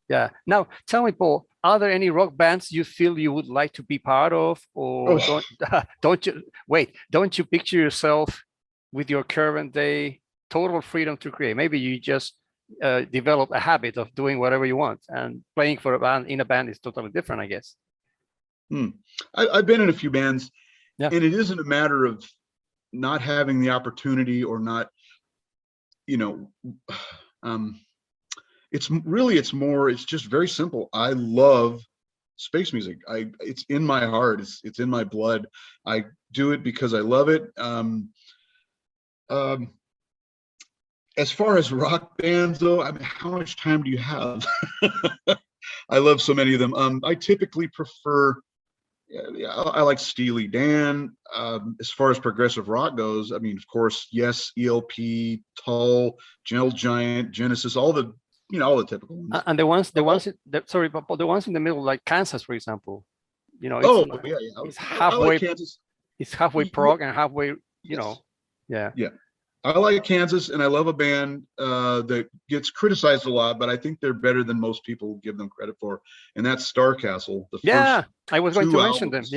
Yeah. Now, tell me, Paul, are there any rock bands you feel you would like to be part of, or Oh, don't you wait? Don't you picture yourself with your current day total freedom to create? Maybe you just develop a habit of doing whatever you want, and playing for a band in a band is totally different, I guess. I've been in a few bands, Yeah. and it isn't a matter of not having the opportunity or not, you know, it's just very simple. I love space music. It's in my heart. It's in my blood. I do it because I love it. Um, as far as rock bands, though, I mean, how much time do you have? I love so many of them. I typically prefer. Yeah, I like Steely Dan. As far as progressive rock goes, I mean, of course, yes, ELP, Tull, Gentle Giant, Genesis, all the typical ones. And sorry, but the ones in the middle, like Kansas, for example, Oh, yeah, yeah. it's I like halfway, Kansas. it's halfway prog and halfway, Yes. yeah. Yeah. I like Kansas, and I love a band that gets criticized a lot, but I think they're better than most people give them credit for, and that's Starcastle. The Yeah, first I was going to two mention them. albums.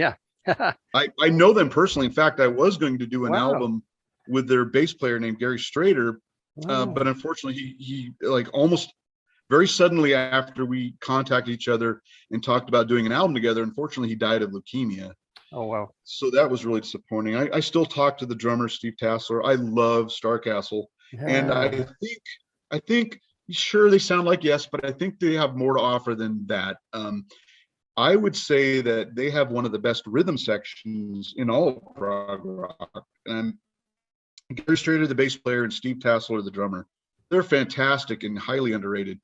Yeah. I know them personally. In fact, I was going to do an Wow. album with their bass player named Gary Strader, Wow. but unfortunately, he like almost very suddenly after we contacted each other and talked about doing an album together, unfortunately, he died of leukemia. Oh, wow. So that was really disappointing. I still talk to the drummer Steve Tassler. I love Starcastle, and Yeah. I think sure they sound like Yes, but I think they have more to offer than that. I would say that they have one of the best rhythm sections in all of prog rock. And Gary Strader, the bass player, and Steve Tassler, the drummer, they're fantastic and highly underrated.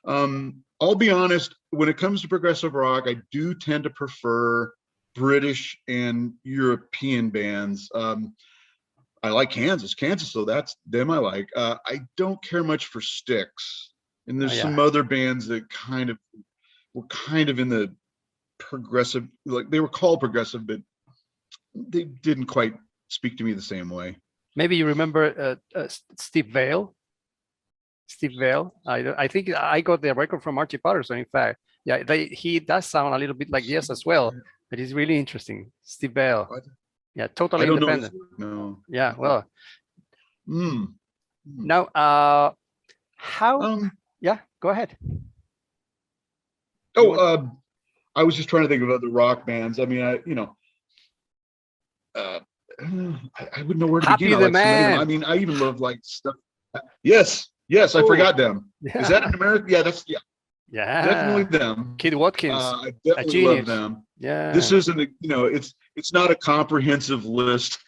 I'll be honest, when it comes to progressive rock, I do tend to prefer British and European bands. I like Kansas, so that's them I like. I don't care much for Styx, and there's Yeah. some other bands that were kind of in the progressive, like they were called progressive, but they didn't quite speak to me the same way. Maybe you remember Steve Vale. Steve Vale. I think I got the record from Archie Patterson. In fact, yeah, he does sound a little bit like Yes as well, but it's really interesting. Steve Vale. Yeah, I totally don't know his independent. work, no. Yeah. Well, Mm. now, how? Yeah, go ahead. I was just trying to think of other rock bands. I mean, I wouldn't know where to Happy begin. I the like so many of them. Man. I mean, I even love like stuff. Yes, I Oh, forgot them. yeah. Is that in America? Yeah, Yeah. definitely them. Kid Watkins, I a definitely love genius. them. Yeah. This isn't, it's not a comprehensive list.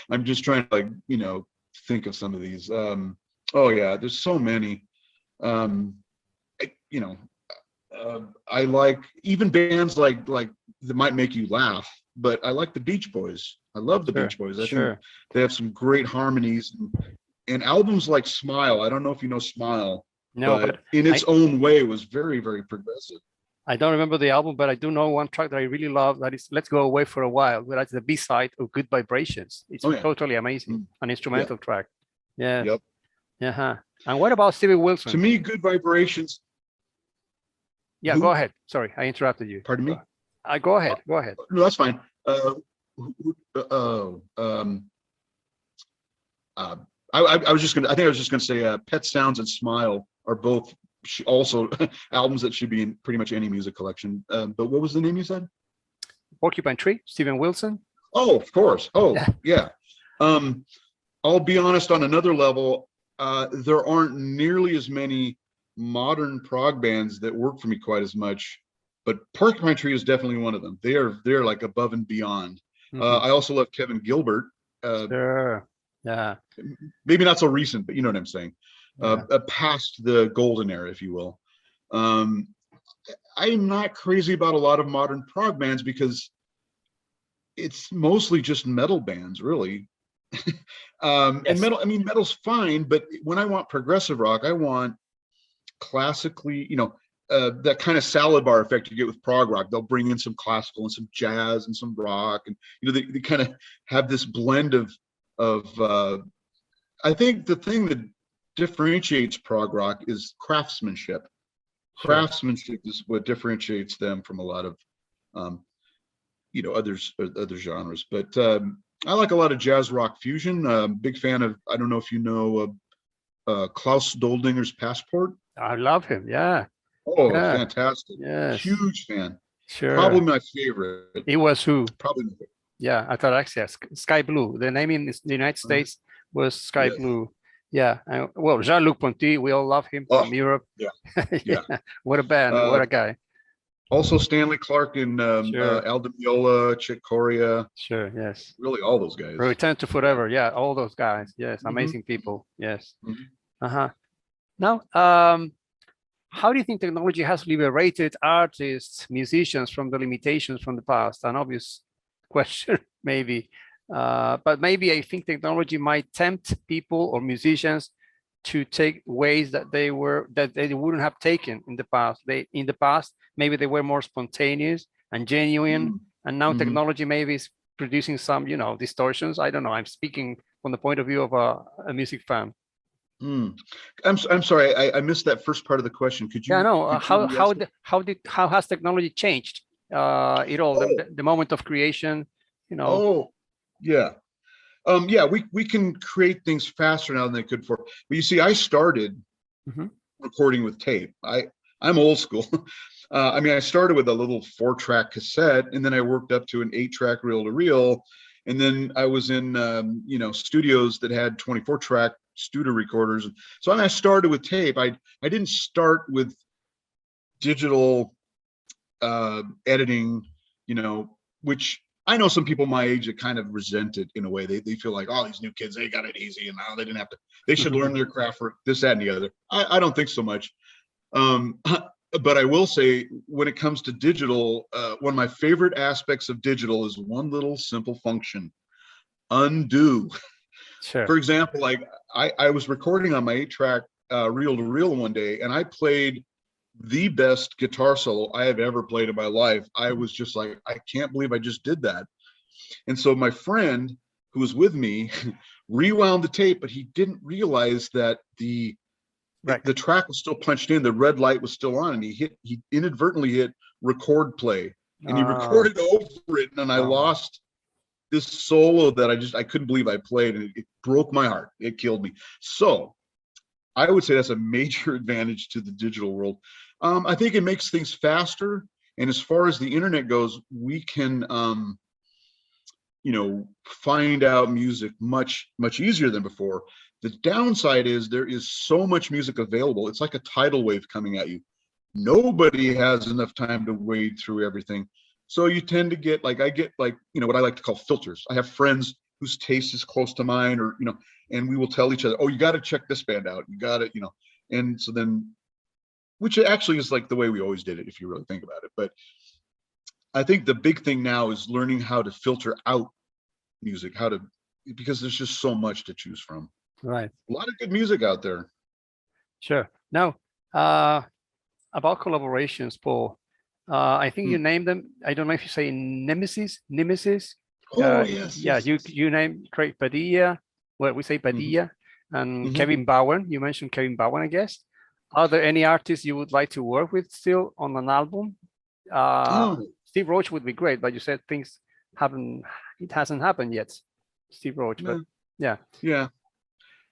I'm just trying to think of some of these. Oh yeah, there's so many. I, you know, I like even bands like that might make you laugh, but I like the Beach Boys. I love the Beach Boys. I think they have some great harmonies and albums like Smile. I don't know if you know Smile, No, but but in its own way was very, very progressive. I don't remember the album, but I do know one track that I really love. That is "Let's Go Away for a While." That's the B-side of "Good Vibrations." It's totally amazing. An instrumental track. Yeah. Yep. Yeah. And what about Stevie Wilson? To me, Good Vibrations. Yeah, go ahead. Sorry, I interrupted you. Pardon me? Go ahead. Go ahead. No, that's fine. I was just gonna. I think I was just gonna say, Pet Sounds and Smile are both also albums that should be in pretty much any music collection. But what was the name you said? Porcupine Tree, Steven Wilson. Oh, of course. Oh, yeah. I'll be honest. On another level, there aren't nearly as many modern prog bands that work for me quite as much. But Porcupine Tree is definitely one of them. They're like above and beyond. I also love Kevin Gilbert. Sure. Yeah. Maybe not so recent, but you know what I'm saying. Past the golden era, if you will. I'm not crazy about a lot of modern prog bands because it's mostly just metal bands, really. And metal, I mean, metal's fine, but when I want progressive rock, I want classically, that kind of salad bar effect you get with prog rock. They'll bring in some classical and some jazz and some rock, and they kind of have this blend of I think the thing that differentiates prog rock is craftsmanship. Sure. craftsmanship is what differentiates them from a lot of other genres. But I like a lot of jazz rock fusion. Big fan of, I don't know if you know Klaus Doldinger's Passport. I love him. Yeah. Oh, Yeah. fantastic. Yes. Huge fan. Sure. Probably my favorite. It was who? Probably my favorite. Yeah, I thought actually Sky Blue. The name in the United States was Sky Yes. Blue. Yeah. Well, Jean-Luc Ponty, we all love him from Europe. Yeah. Yeah. What a band. What a guy. Also Stanley Clark and Sure. Al Di Meola, Chick Corea. Sure. Yes. Really, all those guys. Return to Forever. Yeah. All those guys. Yes. Amazing people. Yes. Uh-huh. Now, how do you think technology has liberated artists, musicians from the limitations from the past? An obvious question, maybe. But maybe I think technology might tempt people or musicians to take ways that they wouldn't have taken in the past. In the past, maybe they were more spontaneous and genuine, and now technology maybe is producing some, distortions. I don't know. I'm speaking from the point of view of a music fan. I'm sorry, I missed that first part of the question. Could you? Yeah, no. Could you How has technology changed it all? The moment of creation, Oh, yeah. Yeah, we can create things faster now than they could before. But you see, I started recording with tape. I'm old school. I started with a little 4-track cassette, and then I worked up to an 8-track reel-to-reel, and then I was in studios that had 24-track studio recorders. So I started with tape. I didn't start with digital editing, which I know some people my age that kind of resent it in a way. They feel like, oh, these new kids, they got it easy, and now they didn't have to. They should learn their craft for this, that, and the other. I don't think so much. But I will say, when it comes to digital, one of my favorite aspects of digital is one little simple function: undo. Sure. For example, like I was recording on my 8-track reel-to-reel one day, and I played the best guitar solo I have ever played in my life. I was just like, I can't believe I just did that. And so my friend who was with me rewound the tape, but he didn't realize that the track was still punched in, the red light was still on, and he inadvertently hit record play, and he recorded over it, and I lost this solo that I couldn't believe I played, and it broke my heart. It killed me. So I would say that's a major advantage to the digital world. I think it makes things faster. And as far as the internet goes, we can, find out music much, much easier than before. The downside is there is so much music available. It's like a tidal wave coming at you. Nobody has enough time to wade through everything. So you tend to get what I like to call filters. I have friends whose taste is close to mine, or, and we will tell each other, oh, you got to check this band out. You got to, and so then, which actually is like the way we always did it, if you really think about it. But I think the big thing now is learning how to filter out music, because there's just so much to choose from. Right. A lot of good music out there. Sure. Now, about collaborations, Paul, I think you named them. I don't know if you say Nemesis. Oh, yes. Yeah, yes. you named Craig Padilla. Well, we say Padilla and Kevin Bowen. You mentioned Kevin Bowen, I guess. Are there any artists you would like to work with still on an album? Steve Roach would be great, but you said it hasn't happened yet. Steve Roach, but yeah. Yeah.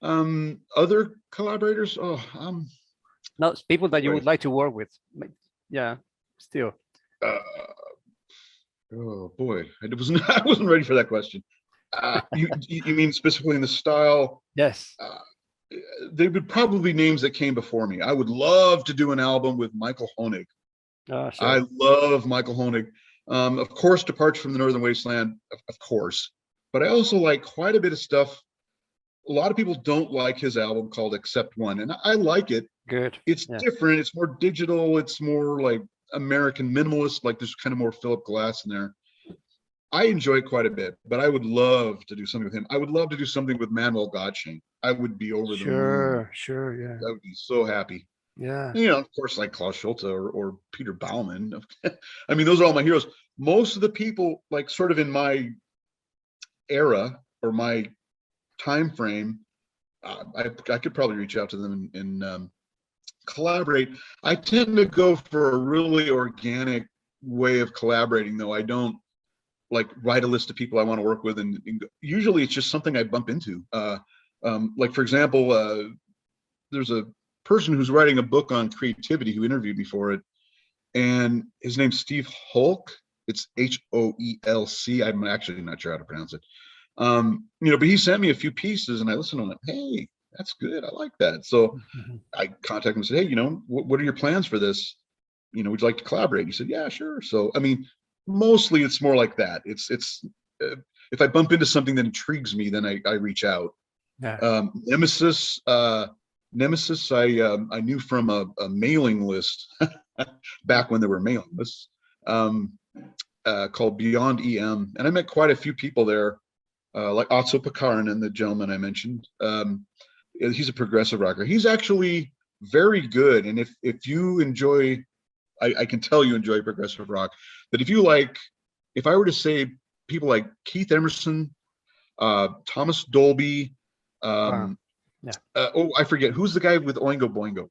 Other collaborators? No, people that you would like to work with. Yeah, still. Oh boy, I wasn't ready for that question. You mean specifically in the style? Yes. They would probably be names that came before me. I would love to do an album with Michael Honig. Sure. I love Michael Honig. Of course, Departure from the Northern Wasteland, of course. But I also like quite a bit of stuff. A lot of people don't like his album called Except One, and I like it. Good. It's different. It's more digital. It's more like American minimalist. Like there's kind of more Philip Glass in there. I enjoy it quite a bit, but I would love to do something with him. I would love to do something with Manuel Gottschalk. I would be over the moon. Sure, yeah. I would be so happy. Yeah. Of course, like Klaus Schulte or Peter Baumann. I mean, those are all my heroes. Most of the people, like sort of in my era or my time frame, I could probably reach out to them and collaborate, I tend to go for a really organic way of collaborating, though. I don't like write a list of people I want to work with, and usually it's just something I bump into. Like for example, there's a person who's writing a book on creativity who interviewed me for it, and his name's Steve Holk. It's Hoelc. I'm actually not sure how to pronounce it. But he sent me a few pieces, and I listened to them. Hey, that's good. I like that. So I contacted him and said, hey, what are your plans for this? Would you like to collaborate? He said, yeah, sure. So, I mean, mostly it's more like that. It's if I bump into something that intrigues me, then I reach out. Yeah. Nemesis, I knew from a mailing list back when there were mailing lists, called Beyond EM, and I met quite a few people there, like Otso Pakarinen, the gentleman I mentioned. He's a progressive rocker. He's actually very good, and if you enjoy, I can tell you enjoy progressive rock. But if I were to say people like Keith Emerson, Thomas Dolby, Yeah. I forget who's the guy with Oingo Boingo.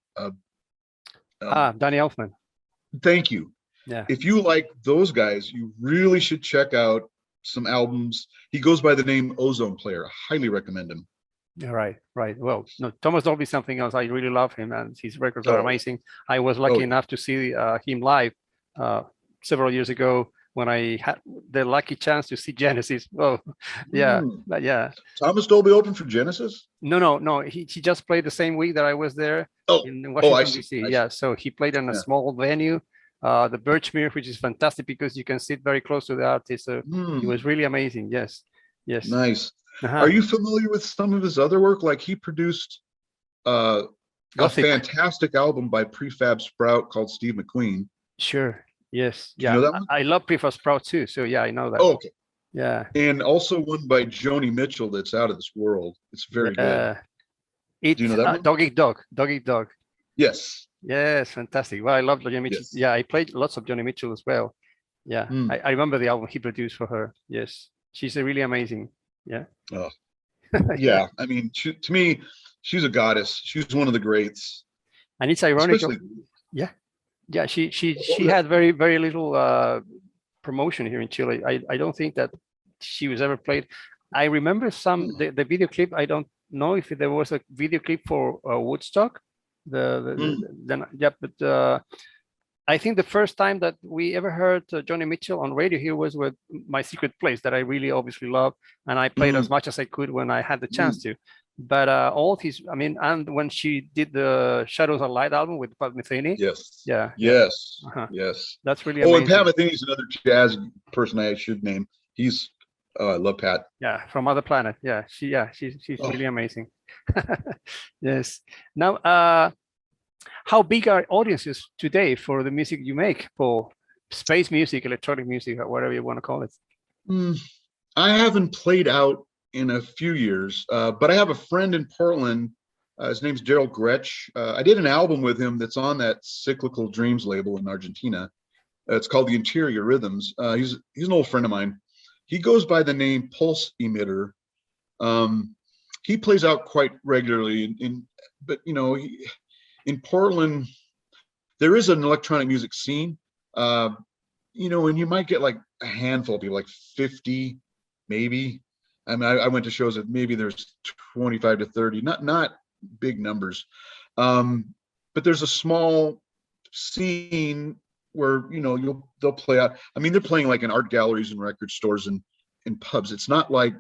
Danny Elfman. Thank you. Yeah. If you like those guys, you really should check out some albums. He goes by the name Ozone Player. I highly recommend him. Yeah, right. Well, no, Thomas Dolby is something else. I really love him, and his records are amazing. I was lucky enough to see him live several years ago when I had the lucky chance to see Genesis. Oh, yeah, yeah. Thomas Dolby opened for Genesis? No. He just played the same week that I was there in I Washington, see. D.C. Yeah, so he played in a small venue, the Birchmere, which is fantastic because you can sit very close to the artist. So it was really amazing. Yes. Nice. Are you familiar with some of his other work? Like he produced a fantastic album by Prefab Sprout called Steve McQueen. Sure. Yes. Do you know that one? I love Prefab Sprout too. So yeah, I know that. Oh, okay. Yeah. And also one by Joni Mitchell that's out of this world. It's very good. Do you know that one? Dog Eat Dog. Yes. Yes, fantastic. Well, I love Joni Mitchell. Yes. Yeah, I played lots of Joni Mitchell as well. Yeah, I remember the album he produced for her. Yes, she's really amazing. Yeah. Oh. Yeah, I mean, to me, she's a goddess. She's one of the greats. And it's ironic. Yeah. She had very, very little promotion here in Chile. I don't think that she was ever played. I remember the video clip. I don't know if there was a video clip for Woodstock. But I think the first time that we ever heard Joni Mitchell on radio here was with My Secret Place, that I really obviously love, and I played as much as I could when I had the chance to. But and when she did the Shadows of Light album with Pat Metheny. Yes. Yeah. Yes. Uh-huh. Yes. That's really amazing. And Pat Metheny's another jazz person I should name. I love Pat. Yeah, from Other Planet. Yeah, she's really amazing. Yes. Now, how big are audiences today for the music you make, for space music, electronic music, or whatever you want to call it? I haven't played out in a few years, but I have a friend in Portland. His name's Gerald Gretsch. I did an album with him that's on that Cyclical Dreams label in Argentina. It's called The Interior Rhythms. He's an old friend of mine. He goes by the name Pulse Emitter. He plays out quite regularly, but in Portland, there is an electronic music scene, and you might get like a handful of people, like 50, maybe. I mean, I went to shows that maybe there's 25 to 30, not big numbers. But there's a small scene where, they'll play out. I mean, they're playing like in art galleries and record stores and pubs. It's not like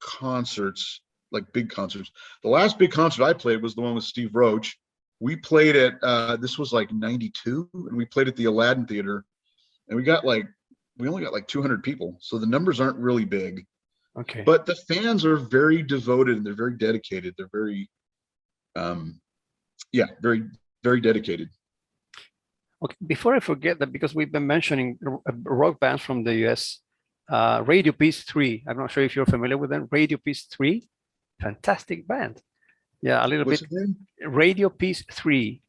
concerts, like big concerts. The last big concert I played was the one with Steve Roach. We played at this was like 92, and we played at the Aladdin Theater, and we only got like 200 people, so the numbers aren't really big. Okay. But the fans are very devoted and they're very dedicated. They're very, very, very dedicated. Okay. Before I forget that, because we've been mentioning rock bands from the US, Radio Peace 3. I'm not sure if you're familiar with them. Radio Peace 3, fantastic band. Yeah, a little What's bit. the name? Radio Peace 3.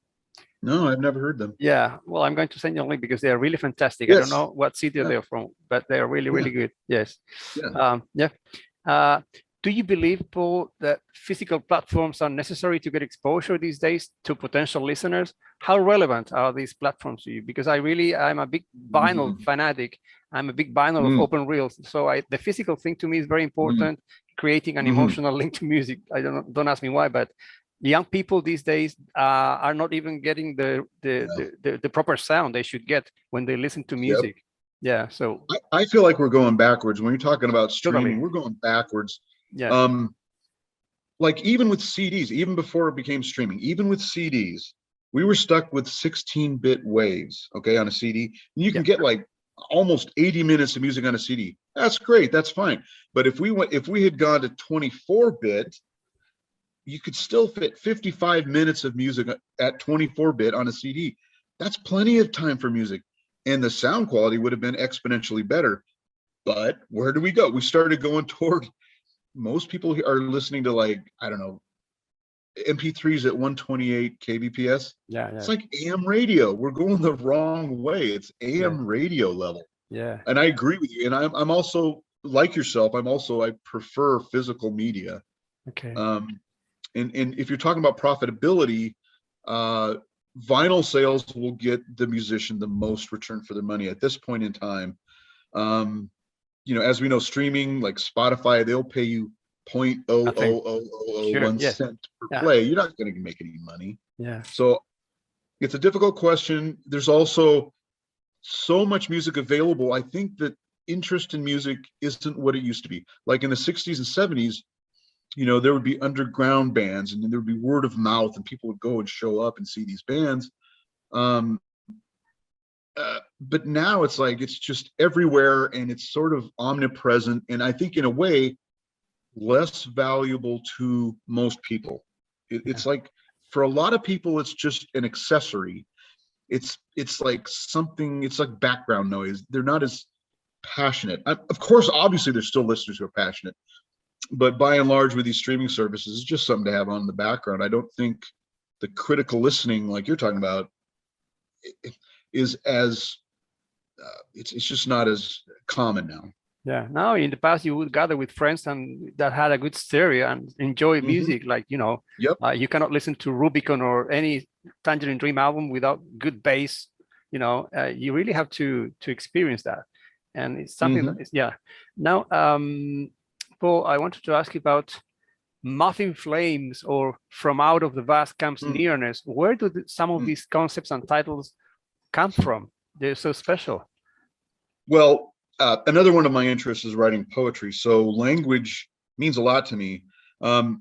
No, I've never heard them. Yeah, well, I'm going to send you a link because they are really fantastic. Yes. I don't know what city they're from, but they are really, really good. Yes. Yeah. do you believe, Paul, that physical platforms are necessary to get exposure these days to potential listeners? How relevant are these platforms to you? Because I'm a big vinyl fanatic. I'm a big vinyl of open reels. So the physical thing to me is very important, creating an emotional link to music. Don't ask me why, but young people these days are not even getting the proper sound they should get when they listen to music. Yeah, so I feel like we're going backwards when you're talking about streaming. Totally. We're going backwards. Yeah. Like even with CDs, even before it became streaming, even with CDs, we were stuck with 16-bit waves, okay, on a CD. And you can get like almost 80 minutes of music on a CD. That's great, that's fine. But if we had gone to 24-bit, you could still fit 55 minutes of music at 24-bit on a CD. That's plenty of time for music. And the sound quality would have been exponentially better. But where do we go? We started going toward, most people are listening to, like, I don't know, MP3s at 128 kbps. Yeah. It's like AM radio. We're going the wrong way. It's AM radio level. Yeah. And I agree with you. And I'm also like yourself. I prefer physical media. Okay. And if you're talking about profitability, vinyl sales will get the musician the most return for their money at this point in time. As we know, streaming, like Spotify, they'll pay you 0.00001 cent per play. You're not going to make any money. Yeah. So it's a difficult question. There's also so much music available. I think that interest in music isn't what it used to be. Like in the 60s and 70s, there would be underground bands, and then there would be word of mouth, and people would go and show up and see these bands. But now it's like, it's just everywhere, and it's sort of omnipresent. And I think in a way, less valuable to most people. It's like, for a lot of people, it's just an accessory. It's like something, it's like background noise. They're not as passionate. Of course, obviously, there's still listeners who are passionate. But by and large, with these streaming services, it's just something to have on in the background. I don't think the critical listening, like you're talking about, is as it's just not as common now. Yeah. Now, in the past, you would gather with friends and that had a good stereo and enjoy music. Like, you cannot listen to Rubicon or any Tangerine Dream album without good bass. You really have to experience that, and it's something that is Now, Paul, I wanted to ask you about Muffin Flames or From Out of the Vast Comes Nearness. Where do some of these concepts and titles come from? They're so special. Well, another one of my interests is writing poetry. So language means a lot to me.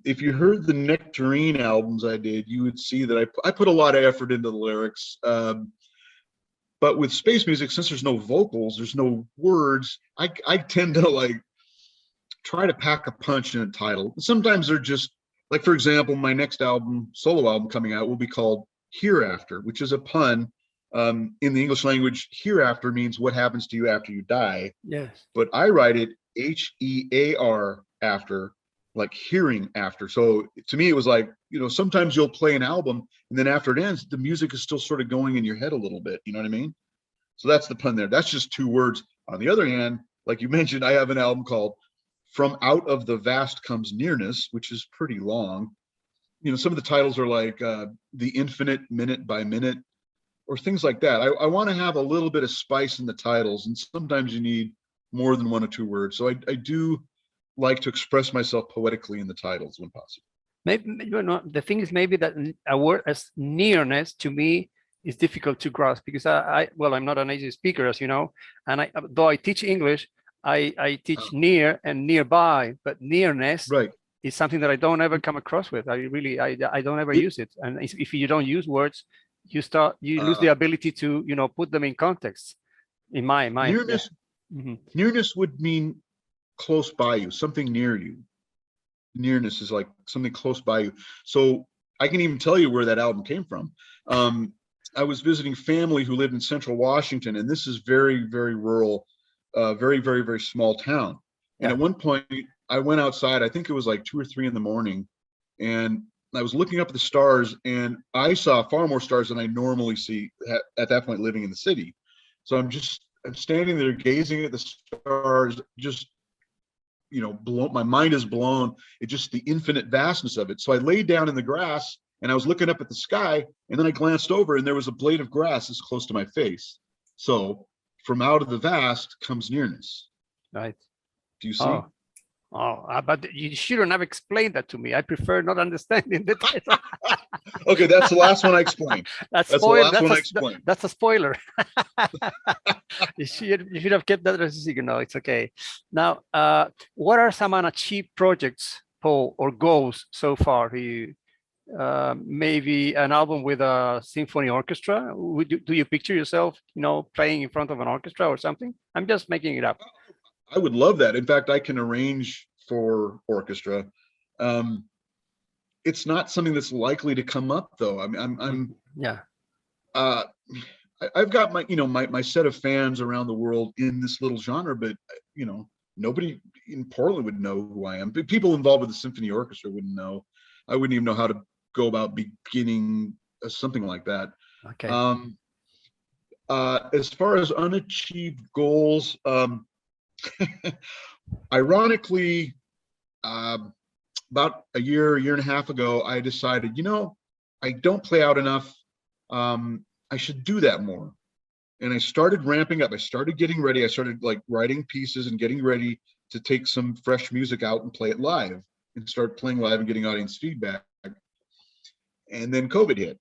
If you heard the Nectarine albums I did, you would see that I put a lot of effort into the lyrics. But with space music, since there's no vocals, there's no words, I tend to try to pack a punch in a title. Sometimes they're just, like, for example, my next album, solo album coming out, will be called Hereafter, which is a pun. In the English language, hereafter means what happens to you after you die. Yes. But I write it HEAR after, like hearing after. So to me, it was like, sometimes you'll play an album and then after it ends, the music is still sort of going in your head a little bit. You know what I mean? So that's the pun there. That's just two words. On the other hand, like you mentioned, I have an album called From Out of the Vast Comes Nearness, which is pretty long. Some of the titles are like The Infinite Minute by Minute, or things like that. I want to have a little bit of spice in the titles, and sometimes you need more than one or two words. So I do like to express myself poetically in the titles when possible. Maybe the thing is maybe that a word as nearness to me is difficult to grasp, because I'm not a native speaker, as you know, and though I teach English, I teach near and nearby, but nearness is something that I don't ever come across with. I don't ever use it. And if you don't use words, you lose the ability to put them in context. In my mind, nearness would mean close by you, something near you. Nearness is like something close by you. So I can even tell you where that album came from. I was visiting family who lived in Central Washington, and this is very, very rural, very, very, very small town. And at one point, I went outside. I think it was like 2 or 3 in the morning, and I was looking up at the stars, and I saw far more stars than I normally see at that point living in the city. So I'm standing there gazing at the stars, just my mind is blown. It's just the infinite vastness of it. So I laid down in the grass and I was looking up at the sky, and then I glanced over and there was a blade of grass this close to my face. So from out of the vast comes nearness. Right. Do you see? But you shouldn't have explained that to me. I prefer not understanding the title. Okay, that's the last one I explained. That's the last one I explained. That's a spoiler. You should have kept that as a secret. No, it's okay. Now, what are some unachieved projects, Paul, or goals so far? Maybe an album with a symphony orchestra. Do you picture yourself, playing in front of an orchestra or something? I'm just making it up. I would love that. In fact, I can arrange for orchestra. It's not something that's likely to come up, though. I mean, I've got my set of fans around the world in this little genre, but nobody in Portland would know who I am. People involved with the symphony orchestra wouldn't know. I wouldn't even know how to go about beginning something like that. Okay. As far as unachieved goals, ironically, about a year and a half ago, I decided, I don't play out enough. I should do that more. And I started ramping up. I started getting ready. I started writing pieces and getting ready to take some fresh music out and play it live and start playing live and getting audience feedback. And then COVID hit.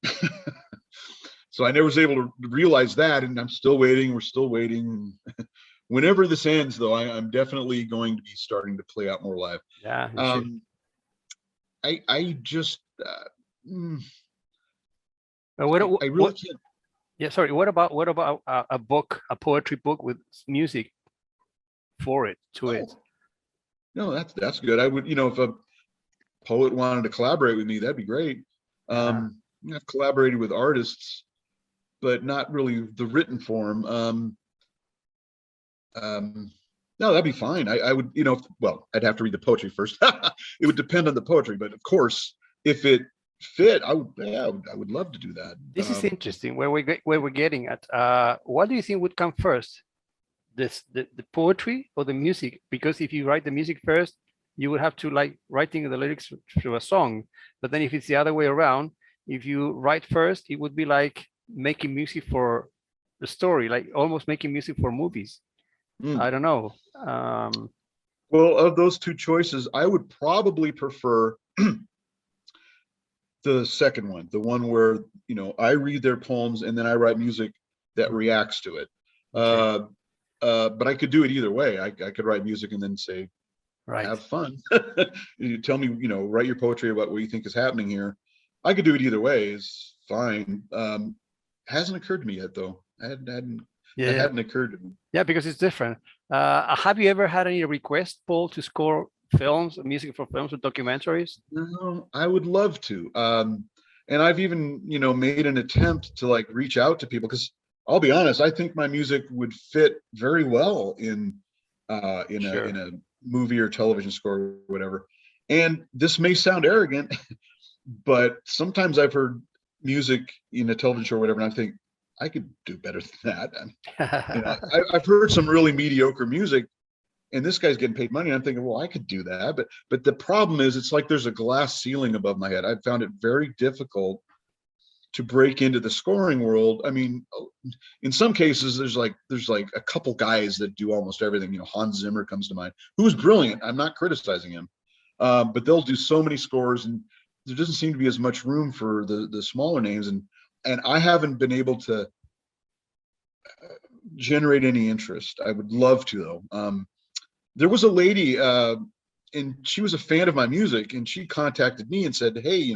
So I never was able to realize that. And I'm still waiting. We're still waiting. Whenever this ends, though, I'm definitely going to be starting to play out more live. Yeah. I just I really can't. Yeah, sorry. What about a book, a poetry book with music to it? No, that's good. I would, if a poet wanted to collaborate with me, that'd be great. I've collaborated with artists, but not really the written form. No, that'd be fine. I would, I'd have to read the poetry first. It would depend on the poetry, but of course, if it fit, I would love to do that. This is interesting. Where we're getting at. What do you think would come first, the poetry or the music? Because if you write the music first, you would have to writing the lyrics to a song. But then if it's the other way around, if you write first, it would be like making music for the story, like almost making music for movies. I don't know. Well, of those two choices, I would probably prefer the second one, the one where, I read their poems and then I write music that reacts to it. Okay. But I could do it either way. I could write music and then say, right, have fun. You tell me, write your poetry about what you think is happening here. I could do it either way. It's fine. Hasn't occurred to me yet, though. It hadn't occurred to me. Yeah, because it's different. Have you ever had any request, Paul, to score films, music for films or documentaries? No, I would love to. And I've even, made an attempt to reach out to people, because I'll be honest, I think my music would fit very well in a movie or television score or whatever. And this may sound arrogant, but sometimes I've heard music in a television show or whatever, and I think I could do better than that. I've heard some really mediocre music, and this guy's getting paid money. And I'm thinking, well, I could do that. But the problem is, it's like there's a glass ceiling above my head. I've found it very difficult to break into the scoring world. I mean, in some cases, there's a couple guys that do almost everything. Hans Zimmer comes to mind, who's brilliant. I'm not criticizing him, but they'll do so many scores, and there doesn't seem to be as much room for the smaller names. And I haven't been able to generate any interest. I would love to, though. There was a lady, and she was a fan of my music, and she contacted me and said, hey,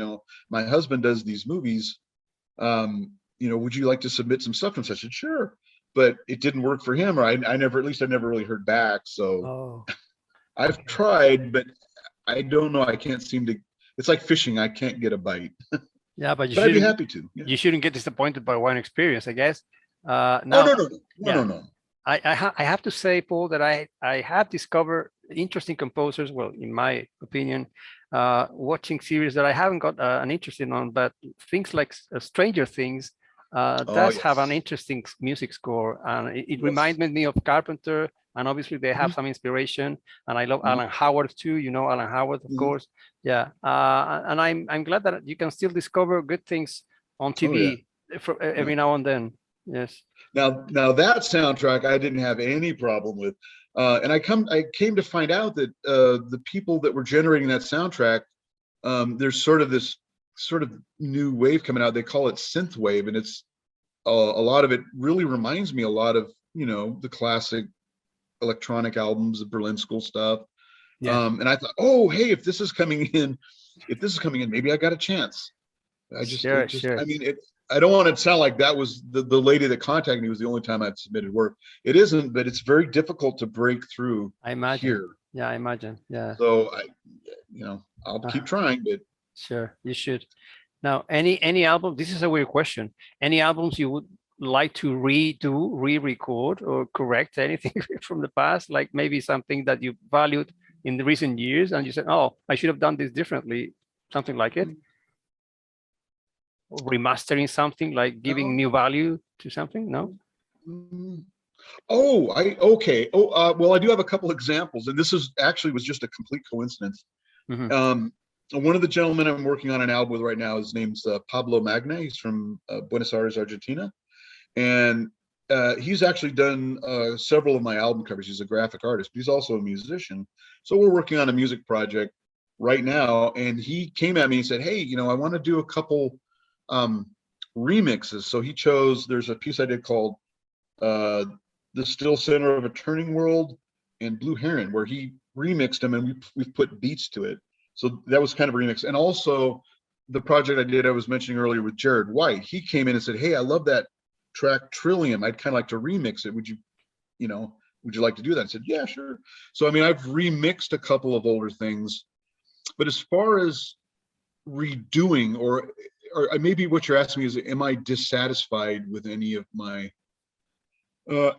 my husband does these movies. Would you like to submit some stuff? And I said, sure. But it didn't work for him, or I never really heard back. So I've tried, but I don't know. I can't seem to. It's like fishing. I can't get a bite. Yeah, but I'd be happy to. Yeah. You shouldn't get disappointed by one experience, I guess. No. I have to say, Paul, that I have discovered interesting composers. Well, in my opinion, watching series that I haven't got an interest in, but things like Stranger Things does have an interesting music score, and it reminded me of Carpenter and obviously they have some inspiration. And I love Mhm. Alan Howard too. You know Alan Howard, of Mhm. course. Yeah, and I'm glad that you can still discover good things on Oh, yeah. TV every now and then. Yes. Now that soundtrack I didn't have any problem with, and I came to find out that the people that were generating that soundtrack, there's sort of this sort of new wave coming out. They call it synth wave, and it's a lot of it really reminds me a lot of the classic electronic albums, the Berlin School stuff. Yes. And I thought, oh, hey, if this is coming in, maybe I got a chance. Sure. I mean, I don't want to sound like that was the lady that contacted me was the only time I'd submitted work. It isn't, but it's very difficult to break through I imagine. here. Yeah, I imagine. Yeah. So I'll keep trying, but Sure, you should. Now, any album, this is a weird question. Any albums you would like to redo, re-record, or correct anything from the past? Like maybe something that you valued in the recent years and you said, oh, I should have done this differently, something like it. Or remastering something, like giving no. new value to something, no? Okay. Well, I do have a couple examples, and this was just a complete coincidence. Mm-hmm. One of the gentlemen I'm working on an album with right now, his name's Pablo Magna. He's from Buenos Aires, Argentina. And he's actually done several of my album covers. He's a graphic artist, but he's also a musician. So we're working on a music project right now. And he came at me and said, hey, I want to do a couple remixes. So there's a piece I did called The Still Center of a Turning World and Blue Heron, where he remixed them and we've put beats to it. So that was kind of a remix. And also the project I was mentioning earlier with Jared White, he came in and said, hey, I love that track Trillium. I'd kind of like to remix it. Would you like to do that? I said, yeah, sure. So, I mean, I've remixed a couple of older things, but as far as redoing or maybe what you're asking me is, am I dissatisfied with any of my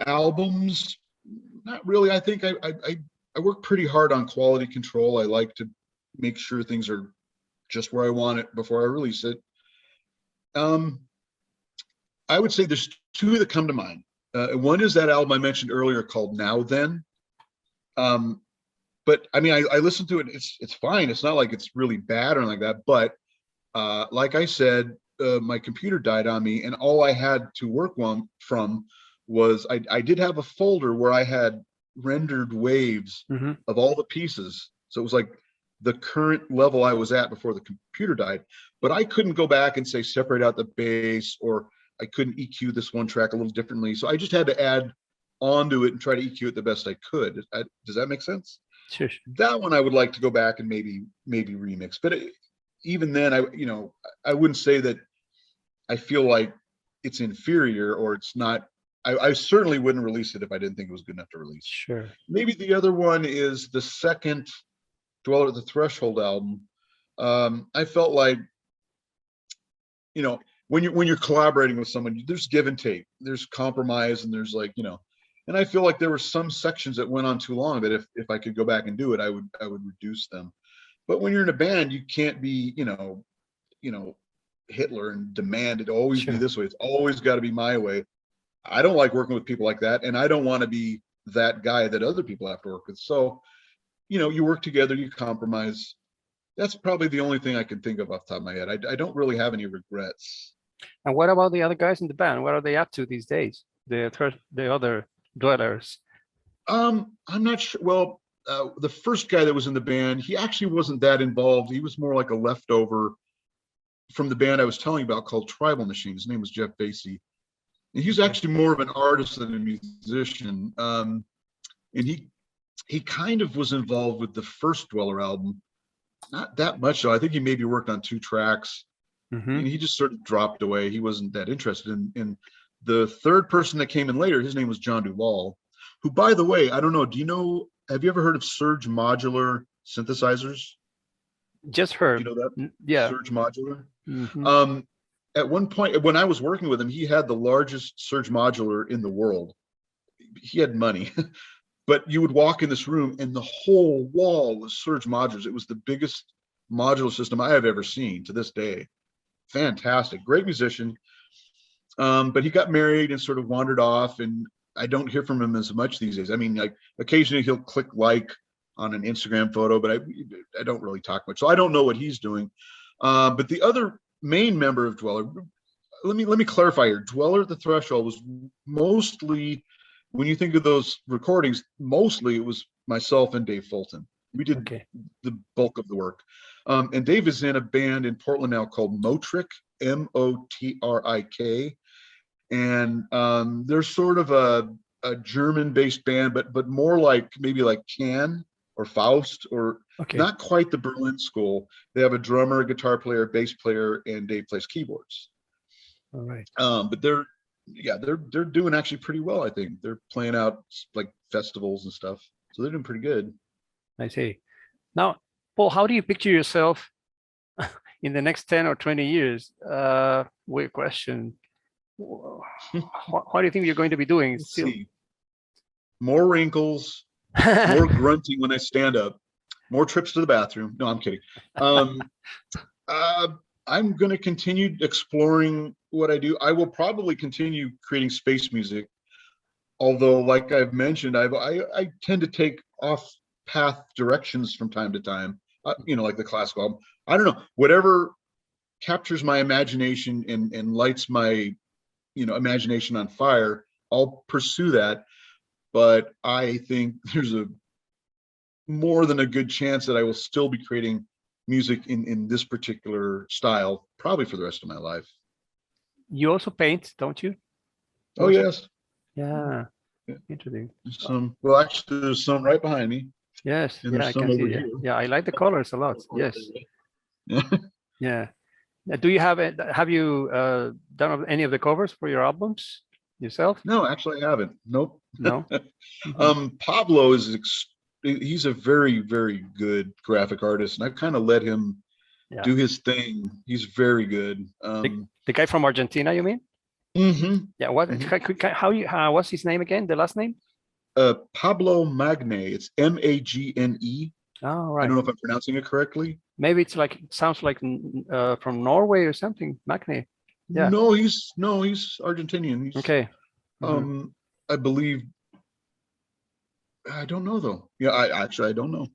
albums? Not really. I think I work pretty hard on quality control. I like to make sure things are just where I want it before I release it. I would say there's two that come to mind. One is that album I mentioned earlier called Now Then. But I mean, I listened to it. It's fine. It's not like it's really bad or anything like that. But like I said, my computer died on me, and all I had to work from was I did have a folder where I had rendered waves of all the pieces. So it was like the current level I was at before the computer died. But I couldn't go back and say separate out the bass, or I couldn't EQ this one track a little differently. So I just had to add onto it and try to EQ it the best I could. Does that make sense? Sure. That one I would like to go back and maybe remix. But even then, I wouldn't say that I feel like it's inferior or it's not. I certainly wouldn't release it if I didn't think it was good enough to release. Sure. Maybe the other one is the second Dweller at the Threshold album. I felt like, when you're collaborating with someone, there's give and take, there's compromise, and there's and I feel like there were some sections that went on too long that if I could go back and do it, I would reduce them. But when you're in a band, you can't be, Hitler and demand it always be this way. It's always got to be my way. I don't like working with people like that, and I don't want to be that guy that other people have to work with. So, you work together, you compromise. That's probably the only thing I can think of off the top of my head. I don't really have any regrets. And what about the other guys in the band? What are they up to these days? The other dwellers. I'm not sure. Well, the first guy that was in the band, he actually wasn't that involved. He was more like a leftover from the band I was telling you about called Tribal Machine. His name was Jeff Basie. And he's actually more of an artist than a musician. And he kind of was involved with the first Dweller album. Not that much, though. I think he maybe worked on 2 tracks. And he just sort of dropped away. He wasn't that interested in the third person that came in later. His name was John Duvall, who, by the way, I don't know. Have you ever heard of Surge Modular synthesizers? Just heard. You know that? Yeah. Surge Modular. At one point, when I was working with him, he had the largest Surge Modular in the world. He had money. But you would walk in this room and the whole wall was Surge Modulars. It was the biggest modular system I have ever seen to this day. Fantastic, great musician. But he got married and sort of wandered off. And I don't hear from him as much these days. I mean, like occasionally he'll click like on an Instagram photo, but I don't really talk much. So I don't know what he's doing. But the other main member of Dweller, let me clarify here. Dweller at the Threshold was mostly, when you think of those recordings, mostly it was myself and Dave Fulton. We did the bulk of the work. And Dave is in a band in Portland now called Motrik, Motrik. And they're sort of a German-based band, but more like maybe like Can or Faust, or not quite the Berlin school. They have a drummer, a guitar player, a bass player, and Dave plays keyboards. All right. But they're doing actually pretty well. I think they're playing out like festivals and stuff, so they're doing pretty good. I see. Now, Paul, how do you picture yourself in the next 10 or 20 years? Weird question. What do you think you're going to be doing? Let's see. More wrinkles, more grunting when I stand up, more trips to the bathroom. No, I'm kidding. I'm going to continue exploring what I do. I will probably continue creating space music, although, like I've mentioned, I tend to take off path directions from time to time. Like the classical album. I don't know, whatever captures my imagination and lights my imagination on fire, I'll pursue that. But I think there's a more than a good chance that I will still be creating music in this particular style, probably for the rest of my life. You also paint, don't you? Oh, yes. Yeah. Interesting. Well, actually, there's some right behind me. Yes. And Yeah, I can see it. Yeah, I like the colors a lot. Yes. Yeah. Do you have done any of the covers for your albums yourself? No, actually I haven't. Nope. No. Pablo he's a very, very good graphic artist, and I've kind of let him do his thing. He's very good. The guy from Argentina, you mean? Mm-hmm. Yeah. What's his name again? The last name? Pablo Magne. It's Magne. Oh, right. I don't know if I'm pronouncing it correctly. Maybe it's sounds like from Norway or something. Magne. Yeah. No, he's Argentinian. He's, okay. I believe. I don't know though. Yeah, I don't know.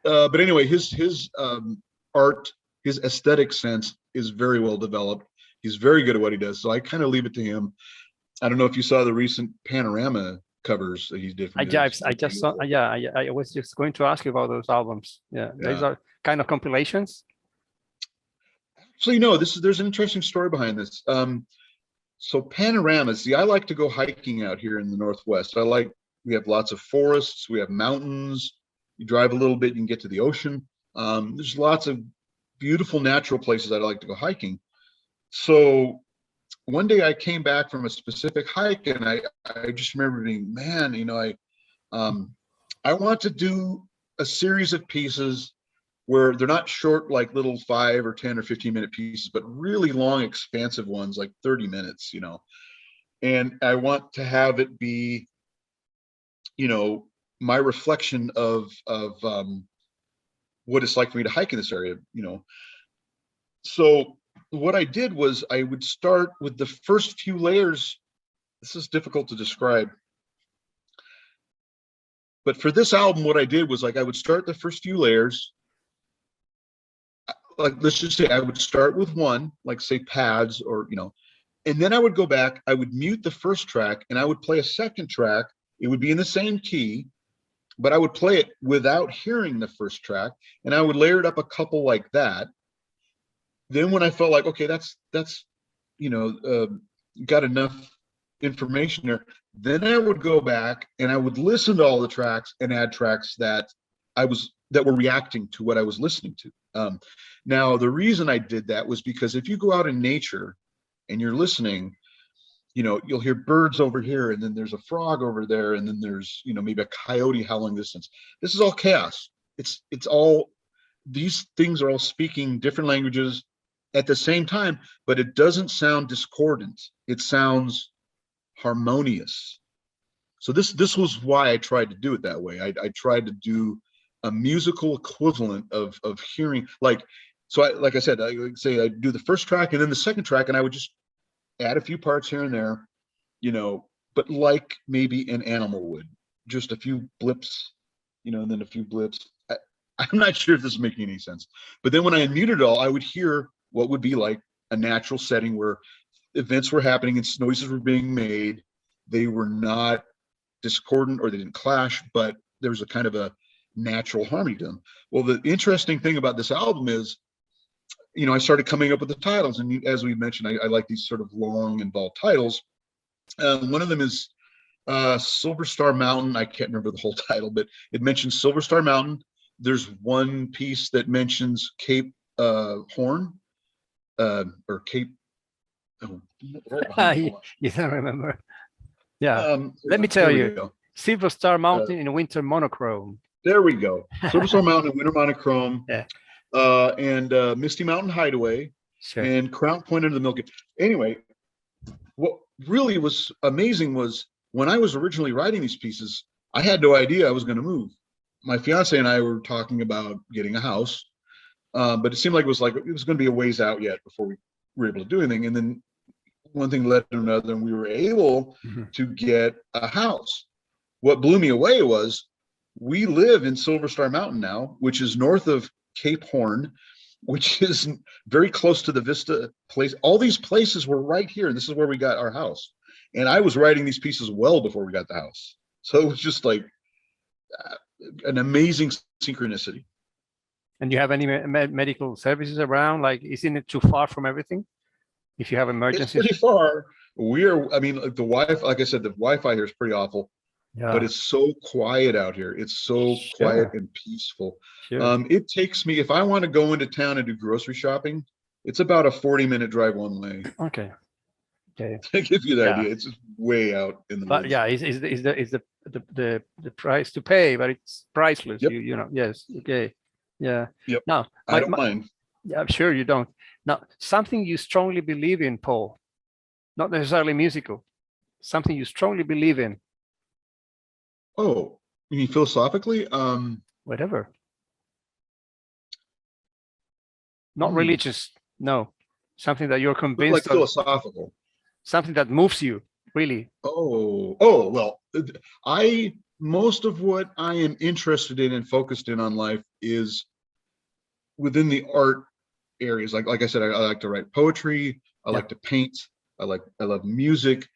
But anyway, his art, his aesthetic sense is very well developed. He's very good at what he does. So I kind of leave it to him. I don't know if you saw the recent Panorama covers that he did. I just saw. Yeah, I was just going to ask you about those albums. Yeah, these are kind of compilations. Actually, no. There's an interesting story behind this. So panoramas. See, I like to go hiking out here in the Northwest. We have lots of forests. We have mountains. You drive a little bit, you can get to the ocean. There's lots of beautiful natural places that I like to go hiking. So one day I came back from a specific hike, and I just remember being, man, I want to do a series of pieces where they're not short, like little 5 or 10 or 15-minute pieces, but really long, expansive ones, like 30 minutes, and I want to have it be, my reflection of what it's like for me to hike in this area, So what I did was I would start with the first few layers. This is difficult to describe. But for this album, what I did was I would start the first few layers. Let's just say I would start with one, say pads or, and then I would go back, I would mute the first track and I would play a second track. It would be in the same key, but I would play it without hearing the first track, and I would layer it up a couple like that. Then when I felt like, okay, that's got enough information there, then I would go back and I would listen to all the tracks and add tracks that were reacting to what I was listening to. Now, the reason I did that was because if you go out in nature and you're listening, you'll hear birds over here, and then there's a frog over there, and then there's, maybe a coyote howling distance. This is all chaos. It's all, these things are all speaking different languages at the same time, but it doesn't sound discordant. It sounds harmonious. So this was why I tried to do it that way. I tried to do a musical equivalent of hearing, like I said, I would say I'd do the first track and then the second track, and I would just add a few parts here and there, but like maybe an animal would, just a few blips, and then a few blips. I'm not sure if this is making any sense, but then when I unmuted it all, I would hear what would be like a natural setting where events were happening and noises were being made. They were not discordant or they didn't clash, but there was a kind of a natural harmony to them. Well, the interesting thing about this album is, I started coming up with the titles, and as we mentioned, I like these sort of long, involved titles. One of them is Silver Star Mountain. I can't remember the whole title, but it mentions Silver Star Mountain. There's one piece that mentions Cape Horn, or Cape. Oh, you don't remember? Yeah. Let me tell you, Silver Star Mountain in winter monochrome. There we go. Silver Star Mountain in winter monochrome. Yeah. And Misty Mountain Hideaway. Sure. And Crown Point under the Milky. Anyway, what really was amazing was when I was originally writing these pieces, I had no idea I was going to move. My fiance and I were talking about getting a house, but it seemed like it was going to be a ways out yet before we were able to do anything. And then one thing led to another, and we were able to get a house. What blew me away was we live in Silver Star Mountain now, which is north of Cape Horn, which is very close to the Vista place. All these places were right here, and this is where we got our house. And I was writing these pieces well before we got the house. So it was just like an amazing synchronicity. And you have any medical services around? Like, isn't it too far from everything? If you have emergencies? It's pretty far. The Wi-Fi, like I said, the Wi-Fi here is pretty awful. Yeah. But it's so quiet out here. It's so quiet and peaceful. Sure. It takes me, if I want to go into town and do grocery shopping, it's about a 40-minute drive one way. Okay. To give you the idea, it's just way out in the middle. Yeah, is the price to pay, but it's priceless. Yep. Yes. Okay. Yeah. Yep. Now, I don't mind. Yeah, I'm sure you don't. Now, something you strongly believe in, Paul, not necessarily musical, something you strongly believe in. Oh, you mean philosophically? Whatever. Not religious. No. Something that you're convinced like philosophical. Of, something that moves you, really. Oh, well, most of what I am interested in and focused in on life is within the art areas. Like I said, I like to write poetry. I like to paint. I love music.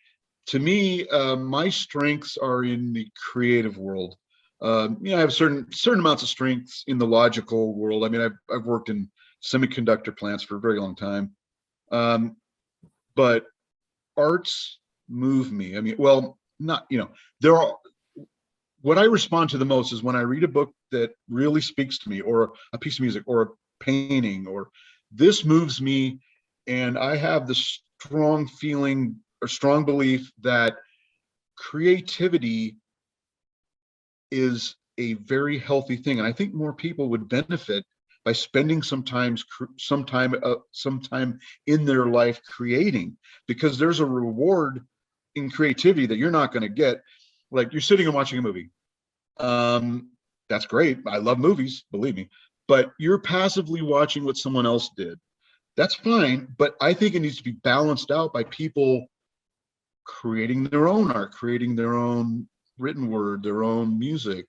To me, my strengths are in the creative world. I have certain amounts of strengths in the logical world. I mean, I've worked in semiconductor plants for a very long time, but arts move me. I mean, well, not there are. What I respond to the most is when I read a book that really speaks to me, or a piece of music, or a painting, or this moves me, and I have the strong feeling or strong belief that creativity is a very healthy thing, and I think more people would benefit by spending some time in their life creating, because there's a reward in creativity that you're not going to get. Like, you're sitting and watching a movie. That's great. I love movies, believe me, but you're passively watching what someone else did. That's fine, but I think it needs to be balanced out by people creating their own art, creating their own written word, their own music.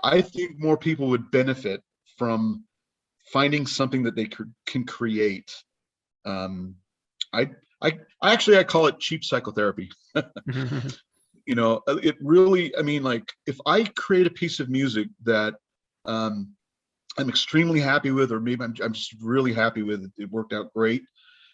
I think more people would benefit from finding something that they can create. I call it cheap psychotherapy. It really, I mean, like, if I create a piece of music that I'm extremely happy with, or maybe I'm just really happy with it, it worked out great,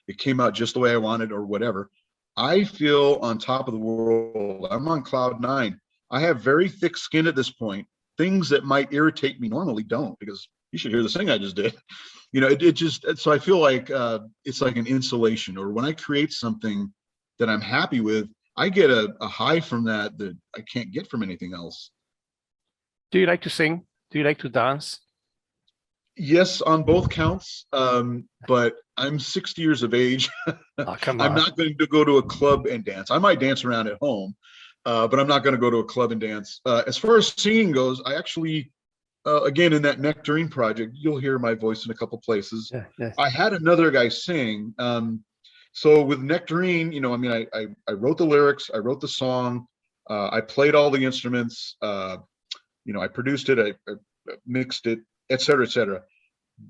it came out just the way I wanted, or whatever, I feel on top of the world. I'm on cloud 9. I have very thick skin at this point. Things that might irritate me normally don't, because you should hear the thing I just did. So I feel like it's like an insulation, or when I create something that I'm happy with, I get a high from that I can't get from anything else. Do you like to sing? Do you like to dance? Yes, on both counts. But I'm 60 years of age. Oh, come on. I'm not going to go to a club and dance. I might dance around at home, but I'm not going to go to a club and dance. As far as singing goes, I actually, again, in that Nectarine project, you'll hear my voice in a couple places. Yeah. I had another guy sing. So with Nectarine, I mean, I wrote the lyrics, I wrote the song, I played all the instruments, I produced it, I mixed it, et cetera, et cetera.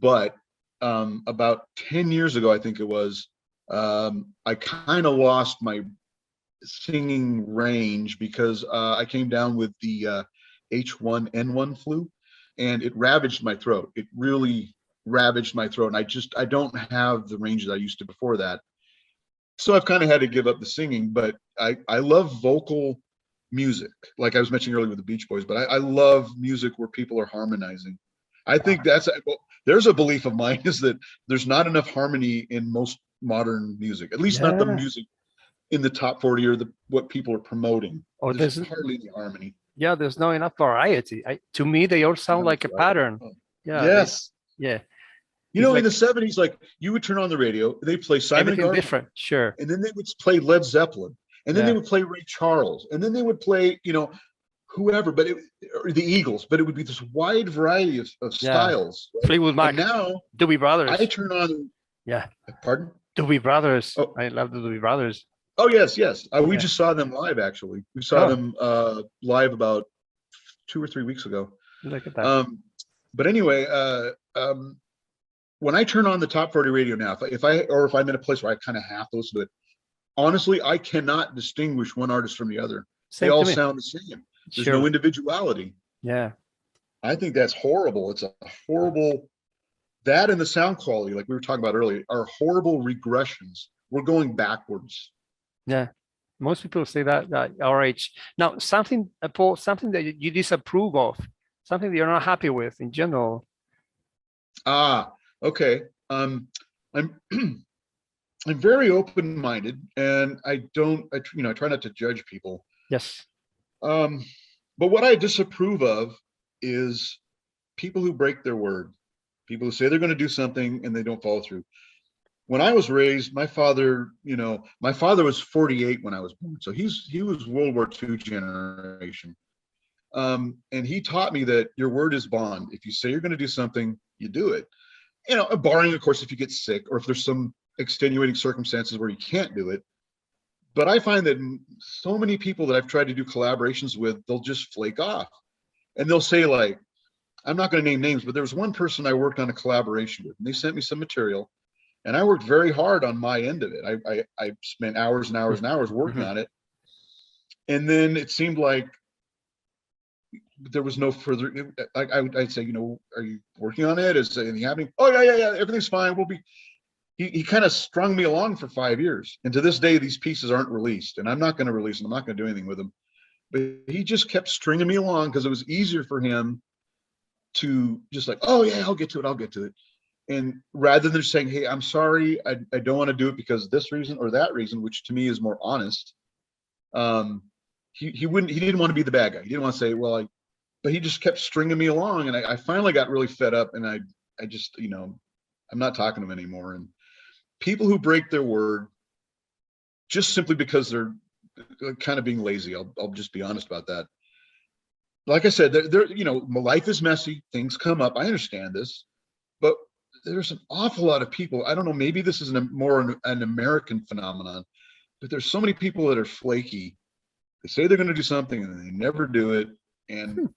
But about 10 years ago, I think it was, I kind of lost my singing range because I came down with the H1N1 flu, and it ravaged my throat. It really ravaged my throat, and I don't have the range that I used to before that. So I've kind of had to give up the singing, but I love vocal music, like I was mentioning earlier with the Beach Boys, but I love music where people are harmonizing. I think there's a belief of mine is that there's not enough harmony in most modern music, at least not the music in the top 40 or what people are promoting. There's hardly any harmony. Yeah, there's not enough variety. To me, they all sound like a pattern. Yeah. Yes. Yeah. In the 70s, like you would turn on the radio, they play Simon Garfunkel, different, sure, and then they would play Led Zeppelin, and then they would play Ray Charles, and then they would play, whoever, or the Eagles, but it would be this wide variety of styles. Right? Fleetwood Mac. And now, Doobie Brothers. I turn on. Yeah. Pardon? Doobie Brothers. Oh. I love the Doobie Brothers. Oh yes. We just saw them live. Actually, we saw them live about 2 or 3 weeks ago. Look at that. But anyway, when I turn on the top 40 radio now, if I'm in a place where I kind of have to listen to it, honestly, I cannot distinguish one artist from the other. They all sound the same. There's no individuality. Yeah. I think that's horrible. It's a horrible, that and the sound quality, like we were talking about earlier, are horrible regressions. We're going backwards. Yeah. Most people say that at our age. Now, Paul, something that you disapprove of, something that you're not happy with in general. Okay. I'm I'm very open-minded, and I try not to judge people. Yes. But what I disapprove of is people who break their word, people who say they're going to do something and they don't follow through. When I was raised, my father was 48 when I was born, so he was World War II generation. And he taught me that your word is bond. If you say you're going to do something, you do it. Barring, of course, if you get sick or if there's some extenuating circumstances where you can't do it. But I find that so many people that I've tried to do collaborations with, they'll just flake off. And they'll say, like, I'm not going to name names, but there was one person I worked on a collaboration with, and they sent me some material, and I worked very hard on my end of it. I spent hours and hours and hours working on it. And then it seemed like there was no further, I'd say, are you working on it? Is anything happening? Oh, yeah, everything's fine. He kind of strung me along for 5 years. And to this day, these pieces aren't released, and I'm not going to release them. I'm not going to do anything with them. But he just kept stringing me along because it was easier for him to just like, oh yeah, I'll get to it. And rather than saying, hey, I'm sorry, I don't want to do it because this reason or that reason, which to me is more honest. He didn't want to be the bad guy. He didn't want to say, well, but he just kept stringing me along. And I finally got really fed up, and I just, I'm not talking to him anymore. And people who break their word just simply because they're kind of being lazy, I'll just be honest about that. Like I said, my life is messy. Things come up. I understand this, but there's an awful lot of people. I don't know. Maybe this is more an American phenomenon, but there's so many people that are flaky. They say they're going to do something and they never do it, and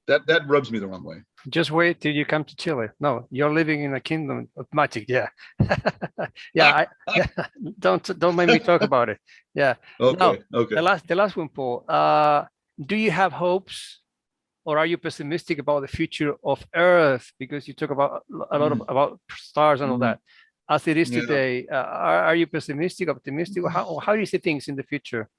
that rubs me the wrong way. Just wait till you come to Chile. No, you're living in a kingdom of magic. Yeah. Yeah. Don't make me talk about it. Yeah. Okay. Now, Okay. The last one, Paul. Do you have hopes, or are you pessimistic about the future of Earth? Because you talk about a lot about stars and all that. As it is today, are you pessimistic, optimistic? How do you see things in the future?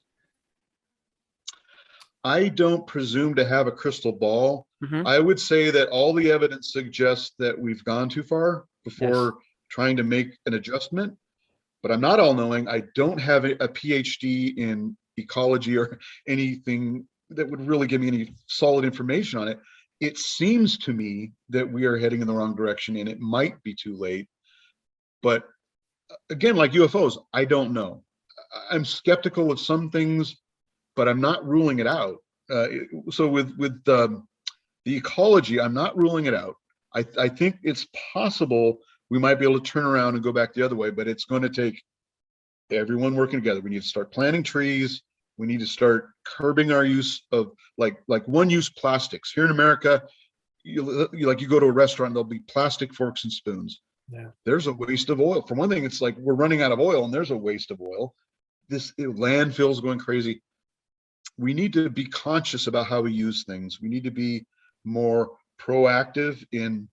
I don't presume to have a crystal ball. I would say that all the evidence suggests that we've gone too far before trying to make an adjustment, but I'm not all-knowing. I don't have a PhD in ecology or anything that would really give me any solid information on it. It seems to me that we are heading in the wrong direction, and it might be too late. But again, like UFOs, I don't know. I'm skeptical of some things, but I'm not ruling it out. So with the ecology, I'm not ruling it out. I think it's possible we might be able to turn around and go back the other way, but it's going to take everyone working together. We need to start planting trees. We need to start curbing our use of like one-use plastics. Here in America, you go to a restaurant, there'll be plastic forks and spoons. Yeah. There's a waste of oil. For one thing, it's like we're running out of oil, and there's a waste of oil. Landfills going crazy. We need to be conscious about how we use things. We need to be more proactive in,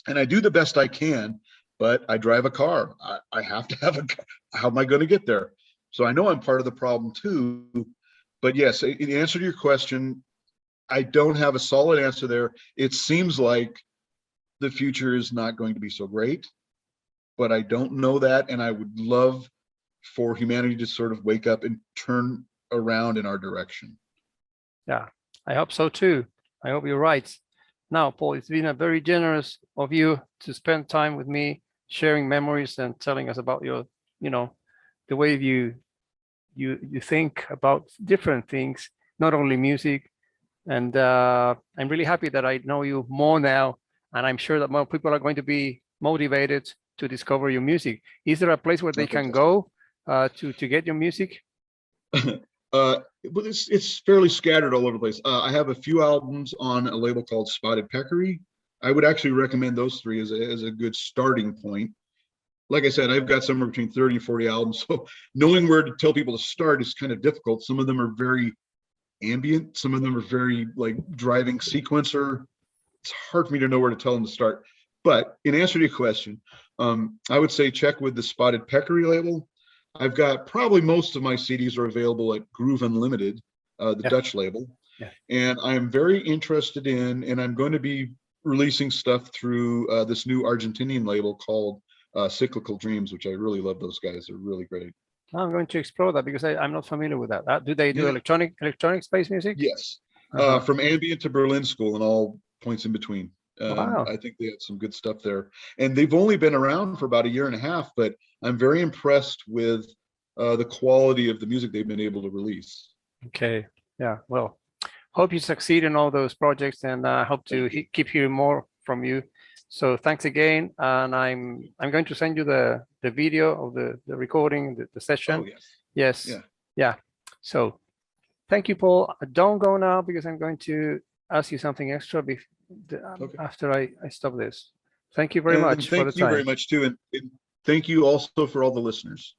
and I do the best I can, but I drive a car. I have to have a car. How am I going to get there? So I know I'm part of the problem too. But yes, in answer to your question, I don't have a solid answer there. It seems like the future is not going to be so great, but I don't know that. And I would love for humanity to sort of wake up and turn around in our direction. Yeah, I hope so too. I hope you're right. Now, Paul, it's been a very generous of you to spend time with me, sharing memories and telling us about your, the way you think about different things, not only music. And I'm really happy that I know you more now, and I'm sure that more people are going to be motivated to discover your music. Is there a place where they can go to get your music? But it's fairly scattered all over the place. I have a few albums on a label called Spotted Peccary. I would actually recommend those three as a good starting point. Like I said, I've got somewhere between 30 and 40 albums, so knowing where to tell people to start is kind of difficult. Some of them are very ambient, some of them are very like driving sequencer. It's hard for me to know where to tell them to start. But in answer to your question, I would say check with the Spotted Peccary label. I've got probably most of my CDs are available at Groove Unlimited, the Dutch label. Yeah. And I'm very interested in, and I'm going to be releasing stuff through this new Argentinian label called Cyclical Dreams, which I really love. Those guys are really great. I'm going to explore that because I'm not familiar with that. Do they do electronic space music? Yes. From ambient to Berlin School and all points in between. Wow. I think they had some good stuff there. And they've only been around for about a year and a half, but I'm very impressed with the quality of the music they've been able to release. Okay. Yeah. Well, hope you succeed in all those projects, and I hope to keep hearing more from you. So thanks again. And I'm going to send you the video of the recording, the session. Oh, yes. Yes. Yeah. Yeah. So thank you, Paul. Don't go now because I'm going to ask you something extra after I stop this. Thank you very much for the time. Thank you very much too. And thank you also for all the listeners.